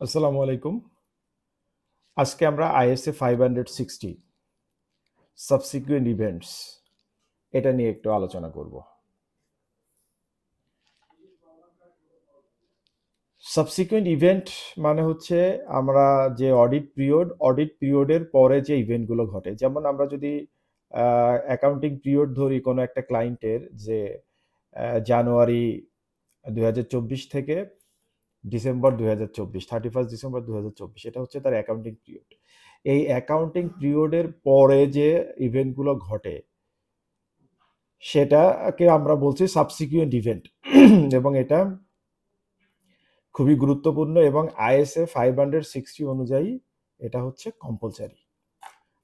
আসসালামু আলাইকুম। আজকে আমরা ISA 560 সাবসিকুয়েন্ট ইভেন্টস এটা নিয়ে একটু আলোচনা করব। সাবসিকুয়েন্ট ইভেন্ট মানে হচ্ছে আমরা যে অডিট পিরিয়ডের পরে যে ইভেন্টগুলো ঘটে, যেমন আমরা যদি অ্যাকাউন্টিং পিরিয়ড ধরি কোনো একটা ক্লায়েন্টের, যে জানুয়ারি 2024 থেকে ডিসেম্বর 2024, 31 ডিসেম্বর 2024, এটা হচ্ছে তার অ্যাকাউন্টিং পিরিয়ড। এই অ্যাকাউন্টিং পিরিয়ডের পরে যে ইভেন্টগুলো ঘটে সেটাকে আমরা বলছি সাবসিকুয়েন্ট ইভেন্ট। এবং এটা খুবই গুরুত্বপূর্ণ এবং ISA 560 অনুযায়ী এটা হচ্ছে কম্পালসারি,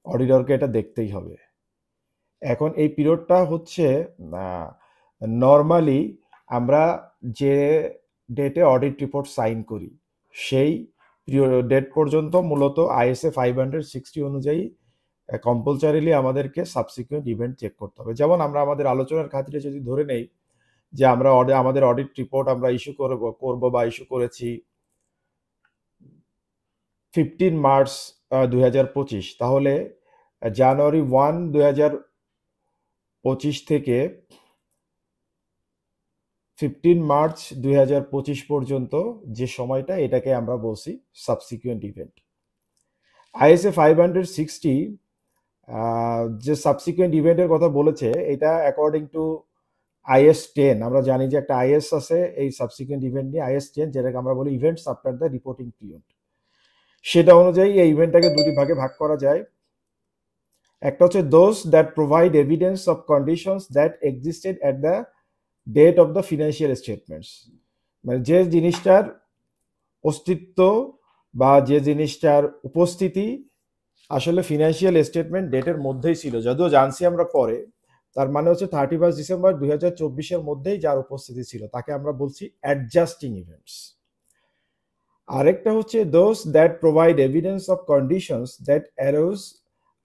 অডিটরকে এটা দেখতেই হবে। এখন এই পিরিয়ডটা হচ্ছে নর্মালি আমরা যে ডেটে অডিট রিপোর্ট সাইন করি সেই ডেট পর্যন্ত মূলত ISA 560 অনুযায়ী কম্পালসারিলি আমাদেরকে সাবসিকুয়েন্ট ইভেন্ট চেক করতে হবে। যেমন আমরা আমাদের আলোচনার খাতিরে যদি ধরে নেই যে আমরা আমাদের অডিট রিপোর্ট আমরা ইস্যু করব বা ইস্যু করেছি 15 মার্চ 2025, তাহলে জানুয়ারি 1, 2025 থেকে 15 মার্চ 2025 পর্যন্ত যে সময়টা, এটাকে আমরা বলছি সাবসিকুয়েন্ট ইভেন্ট। ISA 560 যে সাবসিকুয়েন্ট ইভেন্টের কথা বলেছে, এটা অ্যাকর্ডিং টু IS 10, আমরা জানি যে একটা IS আছে এই সাবসিকুয়েন্ট ইভেন্ট নিয়ে, IS 10, যেটাকে আমরা বলি events after the reporting period. সেটা অনুযায়ী এই ইভেন্টটাকে দুটি ভাগে ভাগ করা যায়। একটা হচ্ছে those that provide evidence of conditions that existed at the date of the financial statements, মানে যে জিনিসটার অস্তিত্ব বা যে জিনিসটার উপস্থিতি আসলে ফিনান্সিয়াল স্টেটমেন্ট ডেটের মধ্যেই ছিল, যদিও জানছি আমরা পরে। তার মানে হচ্ছে 31 ডিসেম্বর 2024-এর মধ্যেই যার উপস্থিতি ছিল তাকে আমরা বলছি অ্যাডজাস্টিং ইভেন্টস। আরেকটা হচ্ছে those that provide evidence of conditions that arose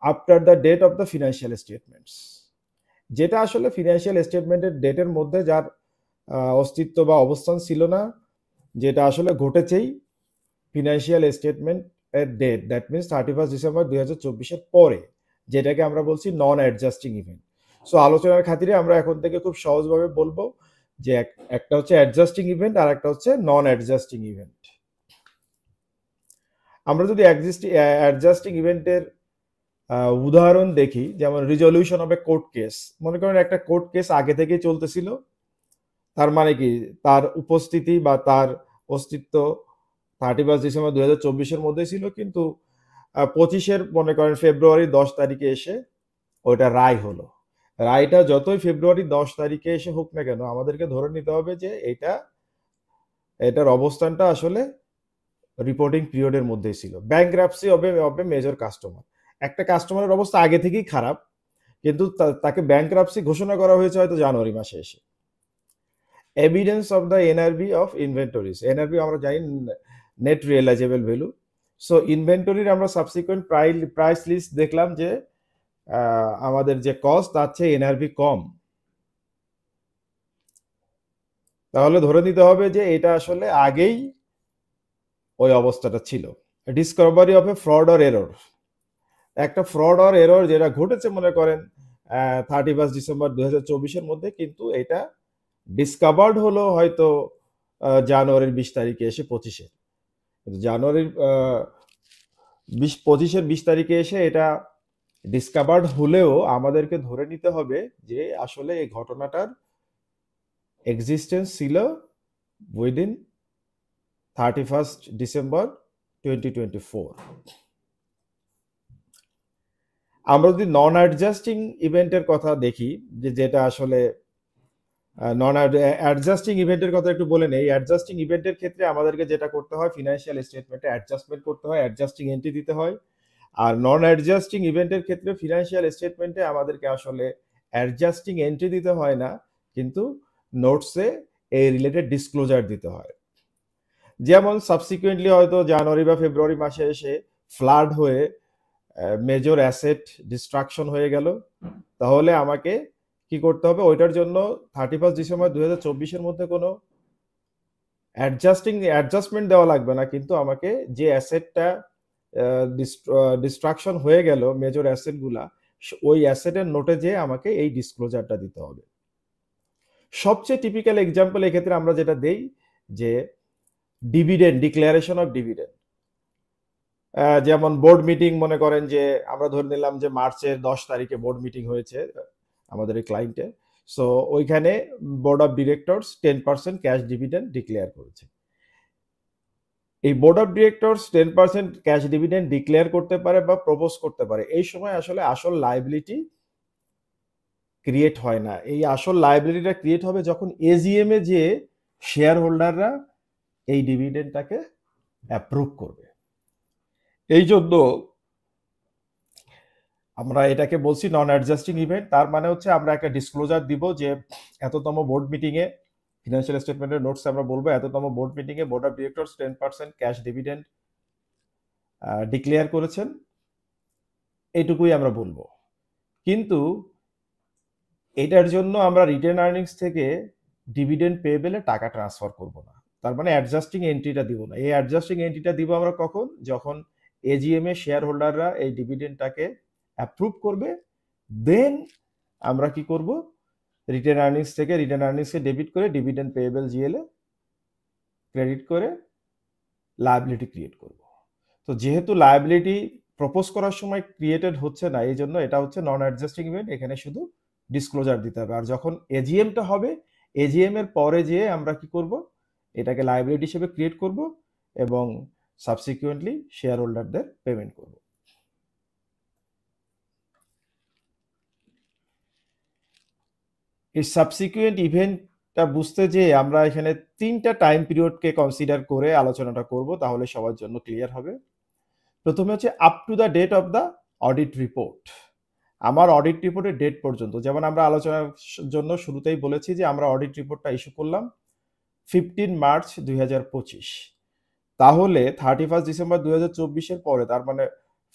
after the date of the financial statements, যেটা আসলে ফিনান্সিয়াল স্টেটমেন্টের ডেটের মধ্যে যার অস্তিত্ব বা অবস্থান ছিল না, যেটা আসলে ঘটেছেই ফিনান্সিয়াল স্টেটমেন্ট এর ডেট, দ্যাট মিনস 31 ডিসেম্বর 2024-এর পরে, যেটাকে আমরা বলছি নন অ্যাডজাস্টিং ইভেন্ট। সো আলোচনার খাতিরে আমরা এখন থেকে খুব সহজভাবে বলবো যে একটা হচ্ছে অ্যাডজাস্টিং ইভেন্ট আর একটা হচ্ছে নন অ্যাডজাস্টিং ইভেন্ট। আমরা যদি অ্যাডজাস্টিং ইভেন্টের উদাহরণ দেখি, যেমন resolution of A court case. মনে করেন একটা কোর্ট কেস আগে থেকেই চলতেছিল, তার মানে কি তার উপস্থিতি বা তার অস্তিত্ব 31 ডিসেম্বর 2024-এর মধ্যে ছিল, কিন্তু 25-এর মনে করেন ফেব্রুয়ারি 10 তারিখে এসে ওইটা রায় হলো। রায়টা যতই ফেব্রুয়ারি 10 তারিখে এসে হোক না কেন, আমাদেরকে ধরে নিতে হবে যে এটার অবস্থানটা আসলে রিপোর্টিং পিরিয়ডের মধ্যেই ছিল। Bankruptcy of a major customer, একটা কাস্টমারের অবস্থা আগে থেকেই খারাপ, কিন্তু তাকে ব্যাংক্রাপসি ঘোষণা করা হয়েছে হয়তো জানুয়ারি মাসে এসে। Evidence of the NRV of inventories, NRV আমরা জানি নেট রিয়েলাইজেবল ভ্যালু। সো ইনভেন্টরির আমরা সাবসিকুয়েন্ট প্রাইস লিস্ট দেখলাম যে আমাদের যে কস্ট তার চেয়ে এনআরভি কম, তাহলে ধরে নিতে হবে যে এটা আসলে আগেই ওই অবস্থাটা ছিল। Discovery of a fraud or error, একটা ফ্রড অর এরর যেটা ঘটেছে মনে করেন 31 ডিসেম্বর 2024-এর মধ্যে, কিন্তু এটা ডিসকভার্ড হলো হয়তো জানুয়ারির 20 তারিখে এসে 25-এ, জানুয়ারির 25-এর 20 তারিখে এসে এটা ডিসকভার্ড হলেও আমাদেরকে ধরে নিতে হবে যে আসলে এই ঘটনাটার এক্সিস্টেন্স ছিল উইদিন 31 ডিসেম্বর 2024। আমরা যদি নন অ্যাডজাস্টিং ইভেন্টের কথা দেখি, যেটা আসলে নন অ্যাডজাস্টিং ইভেন্টের কথা একটু বলে নেই। অ্যাডজাস্টিং ইভেন্টের ক্ষেত্রে আমাদেরকে যেটা করতে হয়, ফিনান্সিয়াল স্টেটমেন্টে অ্যাডজাস্টমেন্ট করতে হয়, অ্যাডজাস্টিং এন্ট্রি দিতে হয়। আর নন অ্যাডজাস্টিং ইভেন্টের ক্ষেত্রে ফিনান্সিয়াল স্টেটমেন্টে আমাদেরকে আসলে অ্যাডজাস্টিং এন্ট্রি দিতে হয় না, কিন্তু নোটসে এই রিলেটেড ডিসক্লোজার দিতে হয়। যেমন সাবসিকুয়েন্টলি হয়তো জানুয়ারি বা ফেব্রুয়ারি মাসে এসে ফ্লাড হয়ে মেজর অ্যাসেট ডিস্ট্রাকশন হয়ে গেল, তাহলে আমাকে কি করতে হবে, ওইটার জন্য 31 ডিসেম্বর 2024-এর মধ্যে কোনো অ্যাডজাস্টমেন্ট দেওয়া লাগবে না, কিন্তু আমাকে যে অ্যাসেটটা ডিস্ট্রাকশন হয়ে গেল, মেজর অ্যাসেটগুলা, ওই অ্যাসেটের নোটে যেয়ে আমাকে এই ডিসক্লোজারটা দিতে হবে। সবচেয়ে টিপিক্যাল এক্সাম্পল এক্ষেত্রে আমরা যেটা দেই যে ডিভিডেন্ড, ডিক্লারেশন অফ ডিভিডেন্ড। যেমন বোর্ড মিটিং, মনে করেন যে আমরা ধরে নিলাম যে মার্চের 10 তারিখে বোর্ড মিটিং হয়েছে আমাদের এই ক্লায়েন্টের। সো ওইখানে board of directors 10% cash dividend declare করেছে। এই board of directors 10% cash dividend declare করতে পারে বা প্রপোজ করতে পারে। এই সময় আসলে আসল লায়াবিলিটি ক্রিয়েট হয় না। এই আসল লায়াবিলিটিটা ক্রিয়েট হবে যখন এজিএম এ যে শেয়ার হোল্ডাররা এই ডিভিডেন্ডটাকে অ্যাপ্রুভ করবে। এই জন্য আমরা এটাকে বলছি নন অ্যাডজাস্টিং ইভেন্ট। তার মানে হচ্ছে আমরা একটা ডিসক্লোজার দিব যে এততম বোর্ড মিটিংয়ে, ফিনান্সিয়াল স্টেটমেন্টের নোটস আমরা বলবো এততম বোর্ড মিটিংয়ে board of directors 10% cash dividend declare করেছেন, এইটুকুই আমরা বলবো। কিন্তু এটার জন্য আমরা রিটেন আর্নিংস থেকে ডিভিডেন্ড পেয়েবেলে টাকা ট্রান্সফার করব না। তার মানে অ্যাডজাস্টিং এন্ট্রিটা দিব না। এই অ্যাডজাস্টিং এন্ট্রিটা দিব আমরা কখন? যখন এজিএম এ শেয়ার হোল্ডাররা এই ডিভিডেন্ডটাকে অ্যাপ্রুভ করবে, দেন আমরা কি করব? রিটেন আর্নিংস থেকে রিটেন আর্নিংসকে ডেবিট করে ডিভিডেন্ড পেয়েবল জিএলে ক্রেডিট করে লায়াবিলিটি ক্রিয়েট করব। তো যেহেতু লায়াবিলিটি প্রপোজ করার সময় ক্রিয়েটেড হচ্ছে না, এই জন্য এটা হচ্ছে নন অ্যাডজাস্টিং ইভেন্ট। এখানে শুধু ডিসক্লোজার দিতে হবে। আর যখন এজিএমটা হবে, এজিএম এর পরে যেয়ে আমরা কি করব? এটাকে লায়াবিলিটি হিসেবে ক্রিয়েট করব এবং সাবসিকুয়েন্টলি শেয়ার হোল্ডারদের পেমেন্ট করব। এই সাবসিকুয়েন্ট ইভেন্টটা বুঝতে যে আমরা এখানে 3টা টাইম পিরিয়ডকে কনসিডার করে আলোচনাটা করব, তাহলে সবার জন্য ক্লিয়ার হবে। প্রথমে হচ্ছে up to the date of the audit report. আমার অডিট রিপোর্টের ডেট পর্যন্ত, যেমন আমরা আলোচনার জন্য শুরুতেই বলেছি যে আমরা অডিট রিপোর্টটা ইস্যু করলাম 15 মার্চ 2025। তাহলে 31 ডিসেম্বর 2024-এর পরে, তার মানে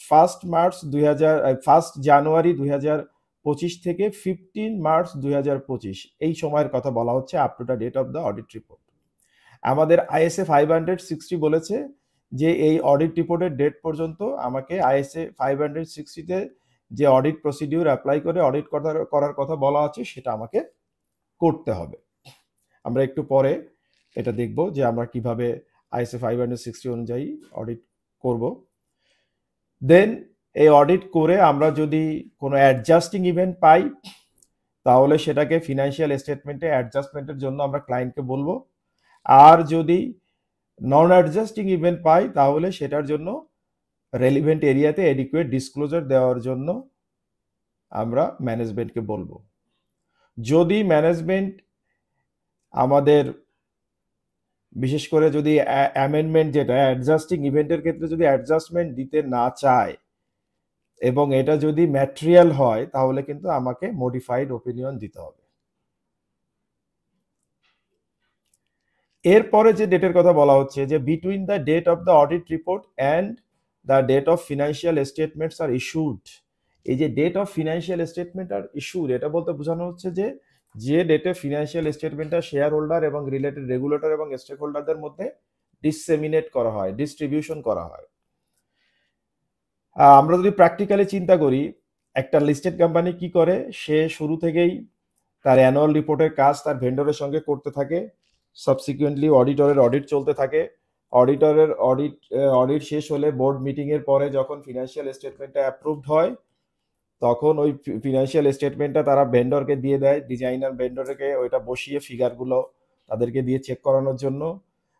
1 জানুয়ারি 2025 থেকে 15 মার্চ 2025 এই সময়ের কথা বলা হচ্ছে up to the date of the audit report. আমাদের ISA 560 বলেছে যে এই অডিট রিপোর্টের ডেট পর্যন্ত আমাকে ISA 560-তে যে অডিট প্রসিডিউর অ্যাপ্লাই করে অডিট করার কথা বলা আছে সেটা আমাকে করতে হবে। আমরা একটু পরে এটা দেখব যে আমরা কিভাবে ISA 560 অনুযায়ী অডিট করব। দেন এই অডিট করে আমরা যদি কোনো অ্যাডজাস্টিং ইভেন্ট পাই, তাহলে সেটাকে ফিনান্সিয়াল স্টেটমেন্টে অ্যাডজাস্টমেন্টের জন্য আমরা ক্লায়েন্টকে বলবো। আর যদি নন অ্যাডজাস্টিং ইভেন্ট পাই, তাহলে সেটার জন্য রেলিভেন্ট এরিয়াতে এডিকুয়েট ডিসক্লোজার দেওয়ার জন্য আমরা ম্যানেজমেন্টকে বলবো। যদি ম্যানেজমেন্ট আমাদের, বিশেষ করে যদি অ্যামেন্ডমেন্ট, যেটা অ্যাডজাস্টিং ইভেন্টের ক্ষেত্রে যদি অ্যাডজাস্টমেন্ট দিতে না চায় এবং এটা যদি ম্যাটেরিয়াল হয়, তাহলে কিন্তু আমাকে মডিফাইড ওপিনিয়ন দিতে হবে। এরপরে যে ডেটের কথা বলা হচ্ছে যে between the date of the audit report and the date of financial statements are issued. এই যে date of financial statement are issued, এটা বলতে বোঝানো হচ্ছে যে ডেটে ফিনান্সিয়াল স্টেটমেন্টটা শেয়ার হোল্ডার এবং রিলেটেড রেগুলেটর এবং স্টেক হোল্ডারদের মধ্যে ডিসেমিনেট করা হয়, ডিস্ট্রিবিউশন করা হয়। আমরা যদি প্র্যাকটিক্যালি চিন্তা করি, একটা লিস্টেড কোম্পানি কি করে? সে শুরু থেকেই তার অ্যানুয়াল রিপোর্টের কাজ তার ভেন্ডরের সঙ্গে করতে থাকে, সাবসিকুয়েন্টলি অডিটরের অডিট চলতে থাকে। অডিটরের অডিট শেষ হলে বোর্ড মিটিংয়ের পরে যখন ফিনান্সিয়াল স্টেটমেন্টটা অ্যাপ্রুভড হয়, তখন ওই ফিনান্সিয়াল স্টেটমেন্টটা তারা ভেন্ডরকে দিয়ে দেয়, ডিজাইনার ভেন্ডরকে ওইটা বসিয়ে ফিগারগুলো তাদেরকে দিয়ে চেক করানোর জন্য।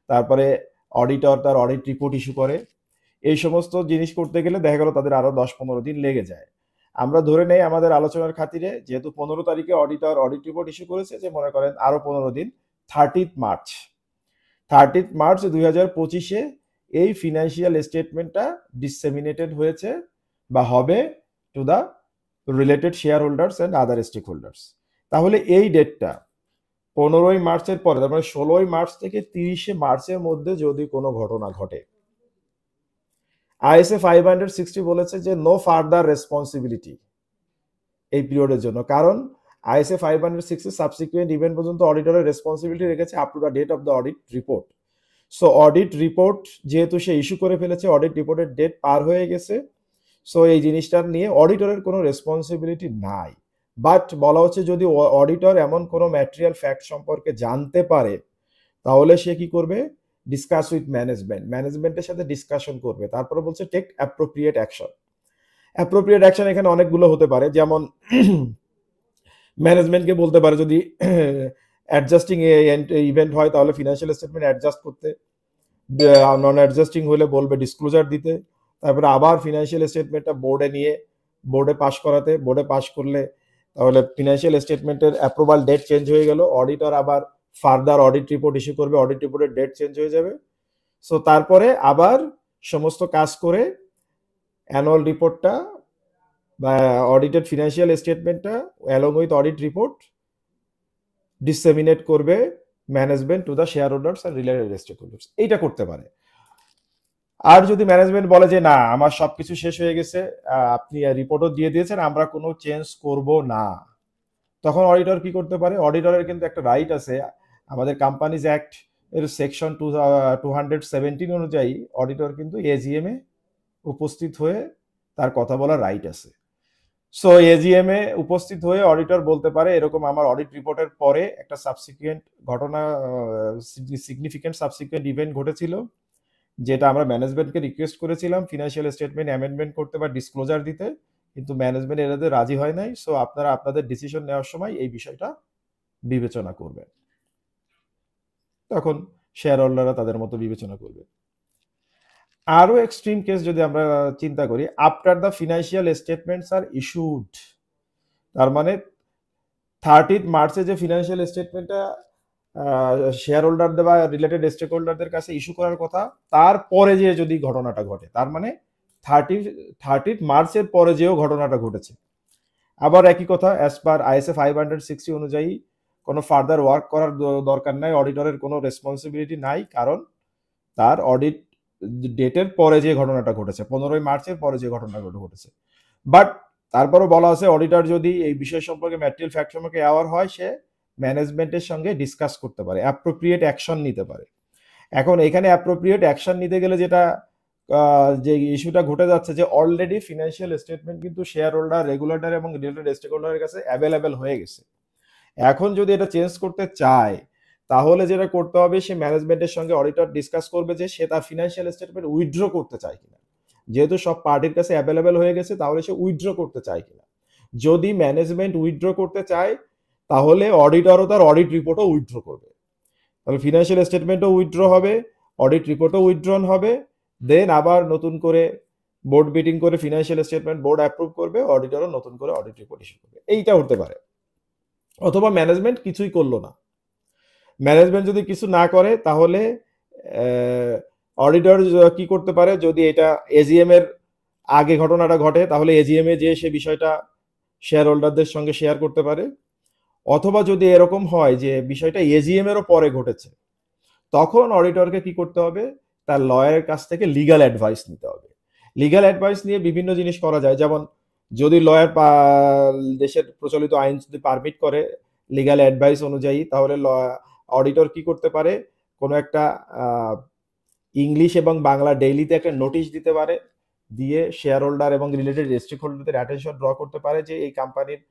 তারপরে অডিটর তার অডিট রিপোর্ট ইস্যু করে। এই সমস্ত জিনিস করতে গেলে দেখা গেল তাদের আরো 10-15 দিন লেগে যায়। আমরা ধরে নেই আমাদের আলোচনার খাতিরে, যেহেতু 15 তারিখে অডিটর অডিট রিপোর্ট ইস্যু করেছে, যে মনে করেন আরো 15 দিন, 30th মার্চ 2025-এ এই ফিনান্সিয়াল স্টেটমেন্টটা ডিসেমিনেটেড হয়েছে বা হবে to the related share holders and other stake holders. তাহলে এই ডেটটা 15 মার্চের পরে, তার মানে 16 মার্চ থেকে 30 মার্চের মধ্যে যদি কোনো ঘটনা ঘটে, ISA 560 বলেছে যে নো ফার্দার রেসপন্সিবিলিটি এই পিরিয়ডের জন্য। কারণ ISA 560 সাবসিকুয়েন্ট ইভেন্ট পর্যন্ত অডিটরের রেসপন্সিবিলিটি রেখেছে up to the date of the audit report. So audit report যেহেতু সে ইস্যু করে ফেলেছে, অডিট রিপোর্টের ডেট পার হয়ে গেছে, সো এই জিনিসটার নিয়ে অডিটরের কোনো রেসপন্সিবিলিটি নাই। বাট বলা হচ্ছে যদি অডিটর এমন কোনো ম্যাটেরিয়াল ফ্যাক্ট সম্পর্কে জানতে পারে, তাহলে সে কি করবে, ডিসকাস উইথ ম্যানেজমেন্টের সাথে ডিসকাশন করবে। তারপরে বলছে take appropriate action. Appropriate action এখানে অনেকগুলো হতে পারে, যেমন ম্যানেজমেন্টকে বলতে পারে যদি অ্যাডজাস্টিং ইভেন্ট হয় তাহলে ফিনান্সিয়াল স্টেটমেন্ট অ্যাডজাস্ট করতে, নন অ্যাডজাস্টিং হলে বলবে ডিসক্লোজার দিতে, তারপরে আবার ফিনান্সিয়াল স্টেটমেন্টটা বোর্ডে নিয়ে বোর্ডে পাস করাতে, বোর্ডে পাস করলে তাহলে ফিনান্সিয়াল স্টেটমেন্টের অ্যাপ্রুভাল ডেট চেঞ্জ হয়ে গেল, অডিটর আবার ফার্দার অডিট রিপোর্ট ইস্যু করবে, অডিট রিপোর্টের ডেট চেঞ্জ হয়ে যাবে। সো তারপরে আবার সমস্ত কাজ করে অ্যানুয়াল রিপোর্টটা বা অডিটেড ফিনান্সিয়াল স্টেটমেন্টটা along with audit report disseminate করবে management to the shareholders আর রিলেটেড স্টেক হোল্ডার্স। এইটা করতে পারে। আর যদি ম্যানেজমেন্ট বলে যে না আমার সবকিছু শেষ হয়ে গেছে, আপনি রিপোর্টও দিয়ে দিয়েছেন, আমরা কোনো চেঞ্জ করব না, তখন অডিটর কি করতে পারে, অডিটরের কিন্তু একটা রাইট আছে, আমাদের কোম্পানিজ অ্যাক্ট এর সেকশন 217 অনুযায়ী অডিটর কিন্তু এজিএম এ উপস্থিত হয়ে তার কথা বলার রাইট আছে। সো এজিএম এ উপস্থিত হয়ে অডিটর বলতে পারে এরকম আমার অডিট রিপোর্টের পরে একটা সাবসিকুয়েন্ট ঘটনা, সিগনিফিকেন্ট সাবসিকুয়েন্ট ইভেন্ট ঘটেছিল, যেটা আমরা ম্যানেজমেন্টকে রিকোয়েস্ট করেছিলাম ফিনান্সিয়াল স্টেটমেন্ট অ্যামেন্ডমেন্ট করতে বা ডিসক্লোজার দিতে, কিন্তু ম্যানেজমেন্ট এটাতে রাজি হয় নাই। সো আপনারা আপনাদের ডিসিশন নেওয়ার সময় এই বিষয়টা বিবেচনা করবেন, তখন শেয়ার হোল্ডাররা তাদের মতো বিবেচনা করবে। আরো এক্সট্রিম কেস যদি আমরা চিন্তা করি, after the financial statements are issued, তার মানে 30 মার্চে যে ফিনান্সিয়াল স্টেটমেন্টটা শেয়ার হোল্ডারদের বা রিলেটেড স্টেক হোল্ডারদের কাছে ইস্যু করার কথা, তারপরে যে যদি ঘটনাটা ঘটে, তার মানে 30 মার্চের পরে যেও ঘটনাটা ঘটেছে। আবার একই কথা, অ্যাজ পার আইএসএ 560 অনুযায়ী কোনো ফার্দার ওয়ার্ক করার দরকার নাই, অডিটরের কোনো রেসপন্সিবিলিটি নাই, কারণ তার অডিট ডেটের পরে যে ঘটনাটা ঘটেছে, 15 মার্চের পরে যে ঘটনাটা ঘটেছে। বাট তারপরও বলা আছে অডিটর যদি এই বিষয় সম্পর্কে ম্যাটেরিয়াল ফ্যাক্ট সম্পর্কে অ্যাওয়ার হয়, সে ম্যানেজমেন্টের সঙ্গে ডিসকাস করতে পারে, অ্যাপ্রোপ্রিয়েট অ্যাকশন নিতে পারে। এখন এখানে অ্যাপ্রোপ্রিয়েট অ্যাকশন নিতে গেলে যেটা যে ইস্যুটা ঘটে যাচ্ছে, যে অলরেডি ফিনান্সিয়াল স্টেটমেন্ট কিন্তু শেয়ার হোল্ডার, রেগুলেটর এবং রিলেটেড স্টেক হোল্ডারের কাছে অ্যাভেলেবেল হয়ে গেছে। এখন যদি এটা চেঞ্জ করতে চায়, তাহলে যেটা করতে হবে, সে ম্যানেজমেন্টের সঙ্গে অডিটর ডিসকাস করবে যে সে তার ফিনান্সিয়াল স্টেটমেন্ট উইথড্র করতে চায় কিনা। যেহেতু সব পার্টির কাছে অ্যাভেলেবেল হয়ে গেছে, তাহলে সে উইথড্র করতে চায় কিনা। যদি ম্যানেজমেন্ট উইথড্র করতে চায়, তাহলে অডিটরও তার অডিট রিপোর্টও উইথড্র করবে, তাহলে ফিনান্সিয়াল স্টেটমেন্টও উইথড্র হবে, অডিট রিপোর্টও উইথড্রন হবে, দেন আবার নতুন করে বোর্ড মিটিং করে ফিনান্সিয়াল স্টেটমেন্ট বোর্ড অ্যাপ্রুভ করবে, অডিটরও নতুন করে অডিট রিপোর্ট ইস্যু করবে। এইটা হতে পারে। অথবা ম্যানেজমেন্ট কিছুই করলো না, ম্যানেজমেন্ট যদি কিছু না করে, তাহলে অডিটর কি করতে পারে, যদি এটা এজিএম এর আগে ঘটনাটা ঘটে, তাহলে এজিএম এ যে সে বিষয়টা শেয়ার হোল্ডারদের সঙ্গে শেয়ার করতে পারে। অথবা যদি এরকম হয় যে বিষয়টা এজিএম এরও পরে ঘটেছে, তখন অডিটরকে কি করতে হবে, তার লয়ারের কাছ থেকে লিগ্যাল অ্যাডভাইস নিতে হবে। লিগ্যাল অ্যাডভাইস নিয়ে বিভিন্ন জিনিস করা যায়, যেমন যদি লয়ার দেশের প্রচলিত আইন যদি পারমিট করে লিগ্যাল অ্যাডভাইস অনুযায়ী, তাহলে অডিটর কি করতে পারে, কোনো একটা ইংলিশ এবং বাংলা ডেইলিতে একটা নোটিশ দিতে পারে, দিয়ে শেয়ার হোল্ডার এবং রিলেটেড স্টেক হোল্ডারদের অ্যাটেনশন ড্র করতে পারে যে এই কোম্পানির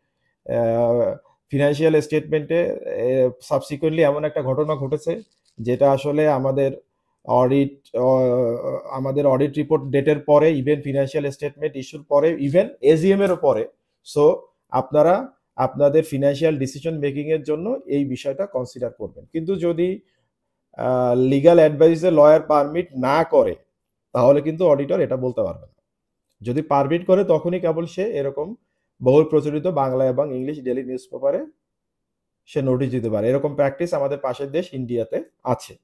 ফিনান্সিয়াল স্টেটমেন্টে সাবসিকুয়েন্টলি এমন একটা ঘটনা ঘটেছে, যেটা আসলে আমাদের অডিট রিপোর্ট ডেটের পরে, ইভেন ফিনান্সিয়াল স্টেটমেন্ট ইস্যুর পরে, ইভেন এজিএম এরও পরে। সো আপনারা আপনাদের ফিনান্সিয়াল ডিসিশন মেকিং এর জন্য এই বিষয়টা কনসিডার করবেন। কিন্তু যদি লিগ্যাল অ্যাডভাইসে লয়ার পারমিট না করে, তাহলে কিন্তু অডিটর এটা বলতে পারবে না। যদি পারমিট করে, তখনই কেবল সে এরকম বহুল প্রচলিত বাংলা এবং ইংলিশ ডেইলি নিউজ পেপারে সে নোটিশ দিতে পারে। এরকম প্র্যাকটিস আমাদের পাশের দেশ ইন্ডিয়াতে আছে।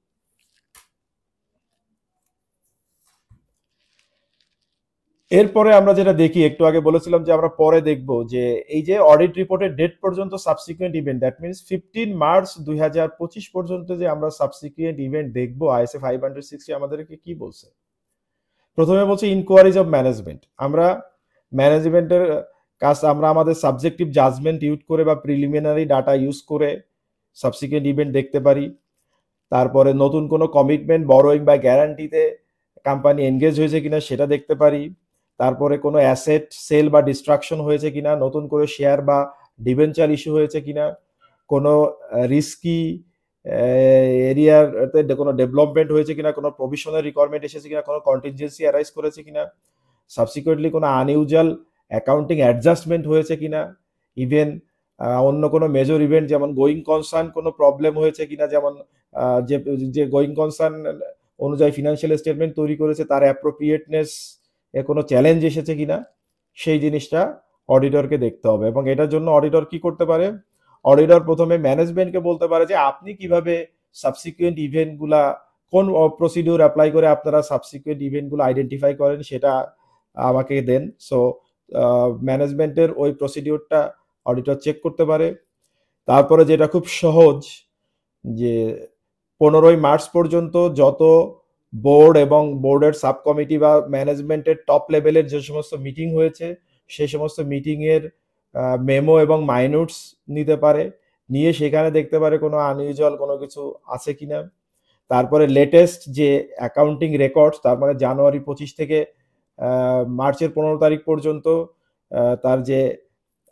এরপরে আমরা যেটা দেখি, একটু আগে বলেছিলাম যে আমরা পরে দেখব যে এই যে অডিট রিপোর্টের ডেট পর্যন্ত subsequent event, that means 15 March 2025 পর্যন্ত যে আমরা সাবসিকুয়েন্ট ইভেন্ট দেখবো, আইএসএ 560 আমাদেরকে কি বলছে। প্রথমে বলছে ইনকোয়ারিজ অফ ম্যানেজমেন্ট। আমরা ম্যানেজমেন্টের কাজ, আমরা আমাদের সাবজেক্টিভ জাজমেন্ট ইউজ করে বা প্রিলিমিনারি ডাটা ইউজ করে সাবসিকুয়েন্ট ইভেন্ট দেখতে পারি। তারপরে নতুন কোনো কমিটমেন্ট, বরোয়িং বা গ্যারান্টিতে কোম্পানি এনগেজ হয়েছে কিনা সেটা দেখতে পারি। তারপরে কোনো অ্যাসেট সেল বা ডিস্ট্রাকশন হয়েছে কিনা, নতুন করে শেয়ার বা ডিবেঞ্চার ইস্যু হয়েছে কিনা, কোনো রিস্কি এরিয়াতে কোনো ডেভেলপমেন্ট হয়েছে কিনা, কোনো প্রভিশনাল রিকোয়ারমেন্ট এসেছে কিনা, কোনো কন্টিনজেন্সি অ্যারাইজ করেছে কিনা, সাবসিকুয়েন্টলি কোনো আনইউজুয়াল অ্যাকাউন্টিং অ্যাডজাস্টমেন্ট হয়েছে কিনা, ইভেন অন্য কোনো মেজর ইভেন্ট যেমন গোয়িং কনসার্ন কোনো প্রবলেম হয়েছে কিনা, যেমন যে যে গোয়িং কনসার্ন অনুযায়ী ফিনান্সিয়াল স্টেটমেন্ট তৈরি করেছে তার অ্যাপ্রোপ্রিয়েটনেস এ কোনো চ্যালেঞ্জ এসেছে কিনা, সেই জিনিসটা অডিটরকে দেখতে হবে। এবং এটার জন্য অডিটর কি করতে পারে, অডিটর প্রথমে ম্যানেজমেন্টকে বলতে পারে যে আপনি কিভাবে সাবসিকুয়েন্ট ইভেন্টগুলা, কোন প্রসিডিউর অ্যাপ্লাই করে আপনারা সাবসিকুয়েন্ট ইভেন্টগুলো আইডেন্টিফাই করেন সেটা আমাকে দেন। সো ম্যানেজমেন্টের ওই প্রসিডিউরটা অডিটর চেক করতে পারে। তারপরে যেটা খুব সহজ, যে 15ই মার্চ পর্যন্ত যত বোর্ড এবং বোর্ডের সাব কমিটি বা ম্যানেজমেন্টের টপ লেভেলের যে সমস্ত মিটিং হয়েছে সেই সমস্ত মিটিংয়ের মেমো এবং মাইনুটস নিতে পারে, নিয়ে সেখানে দেখতে পারে কোনো আনইউজুয়াল কোনো কিছু আছে কিনা। তারপরে লেটেস্ট যে অ্যাকাউন্টিং রেকর্ড, তার মানে জানুয়ারি 25 থেকে মার্চের 15 তারিখ পর্যন্ত তার যে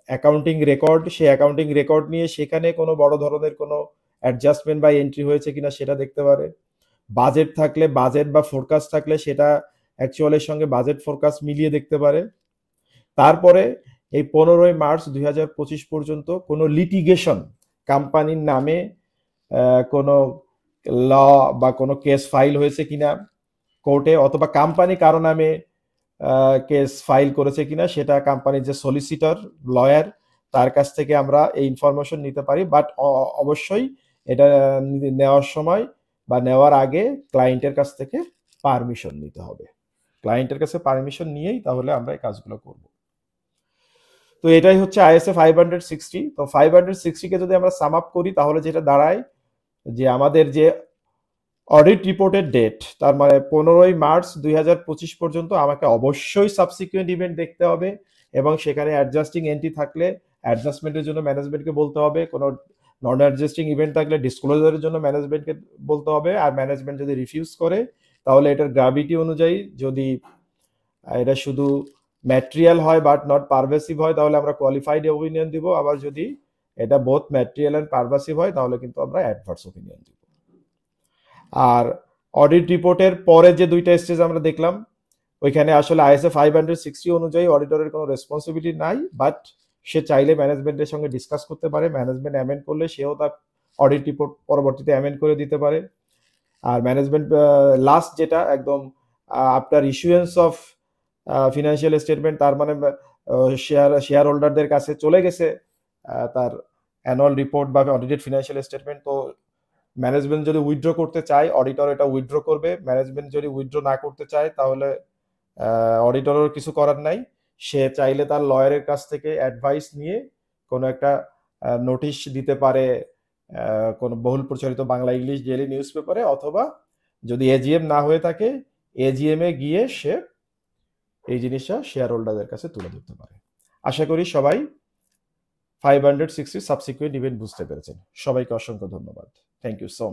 অ্যাকাউন্টিং রেকর্ড, সেই অ্যাকাউন্টিং রেকর্ড নিয়ে সেখানে কোনো বড় ধরনের কোনো অ্যাডজাস্টমেন্ট বা এন্ট্রি হয়েছে কিনা সেটা দেখতে পারে। বাজেট থাকলে, বাজেট বা ফোরকাস্ট থাকলে সেটা অ্যাকচুয়ালের সঙ্গে বাজেট ফোরকাস্ট মিলিয়ে দেখতে পারে। তারপরে এই 15ই মার্চ 2025 পর্যন্ত কোনো লিটিগেশন কোম্পানির নামে কোনো ল বা কোনো কেস ফাইল হয়েছে কিনা কোর্টে, অথবা কোম্পানি কারো নামে কেস ফাইল করেছে কিনা সেটা কোম্পানির যে সলিসিটর লয়ার তার কাছ থেকে আমরা এই ইনফরমেশন নিতে পারি। বাট অবশ্যই এটা নেওয়ার সময় বা নেওয়ার আগে ক্লায়েন্টের কাছ থেকে পারমিশন নিতে হবে। ক্লায়েন্টের কাছে পারমিশন নিয়েই তাহলে আমরা এই কাজগুলো করব। তো এটাই হচ্ছে আইএসএ 560। তো 560 কে যদি আমরা সাম আপ করি তাহলে যেটা দাঁড়ায় যে আমাদের যে অডিট রিপোর্টের ডেট, তার মানে 15ই মার্চ 2025 পর্যন্ত আমাকে অবশ্যই সাবসিকুয়েন্ট ইভেন্ট দেখতে হবে এবং সেখানে অ্যাডজাস্টিং এন্ট্রি থাকলে অ্যাডজাস্টমেন্টের জন্য ম্যানেজমেন্টকে বলতে হবে, কোনো নন অ্যাডজাস্টিং ইভেন্ট থাকলে ডিসক্লোজারের জন্য ম্যানেজমেন্টকে বলতে হবে। আর ম্যানেজমেন্ট যদি রিফিউজ করে তাহলে এটার গ্র্যাভিটি অনুযায়ী যদি এটা শুধু ম্যাটেরিয়াল হয় বাট নট পারভাসিভ হয় তাহলে আমরা কোয়ালিফাইড ওপিনিয়ন দিব, আবার যদি এটা বোথ ম্যাটেরিয়াল অ্যান্ড পারভাসিভ হয় তাহলে কিন্তু আমরা অ্যাডভার্স ওপিনিয়ন দিব। আর অডিট রিপোর্টের পরে যে দুইটা স্টেজ আমরা দেখলাম, ওইখানে আসলে আইএসএ 560 অনুযায়ী অডিটরের কোনো রেসপন্সিবিলিটি নাই, বাট সে চাইলে ম্যানেজমেন্টের সঙ্গে ডিসকাস করতে পারে, ম্যানেজমেন্ট অ্যামেন্ড করলে সেও তার অডিট রিপোর্ট পরবর্তীতে অ্যামেন্ড করে দিতে পারে। আর ম্যানেজমেন্ট লাস্ট যেটা একদম after issuance of financial statement, তার মানে শেয়ার হোল্ডারদের কাছে চলে গেছে তার অ্যানুয়াল রিপোর্ট বা অডিটেড ফিনান্সিয়াল স্টেটমেন্ট, তো ম্যানেজমেন্ট যদি উইথড্র করতে চায় অডিটর এটা উইথড্র করবে। ম্যানেজমেন্ট যদি উইথড্র না করতে চায় তাহলে অডিটরের কিছু করার নাই, সে চাইলে তার লয়ারের কাছ থেকে অ্যাডভাইস নিয়ে কোনো একটা নোটিশ দিতে পারে কোনো বহুল প্রচারিত বাংলা ইংলিশ ডেইলি নিউজ পেপারে, অথবা যদি এজিএম না হয়ে থাকে এজিএম এ গিয়ে সে এই জিনিসটা শেয়ার হোল্ডারদের কাছে তুলে ধরতে পারে। আশা করি সবাই 560 সাবসিকুয়েন্ট ইভেন্ট বুঝতে পেরেছেন। সবাইকে অসংখ্য ধন্যবাদ। Thank you so much.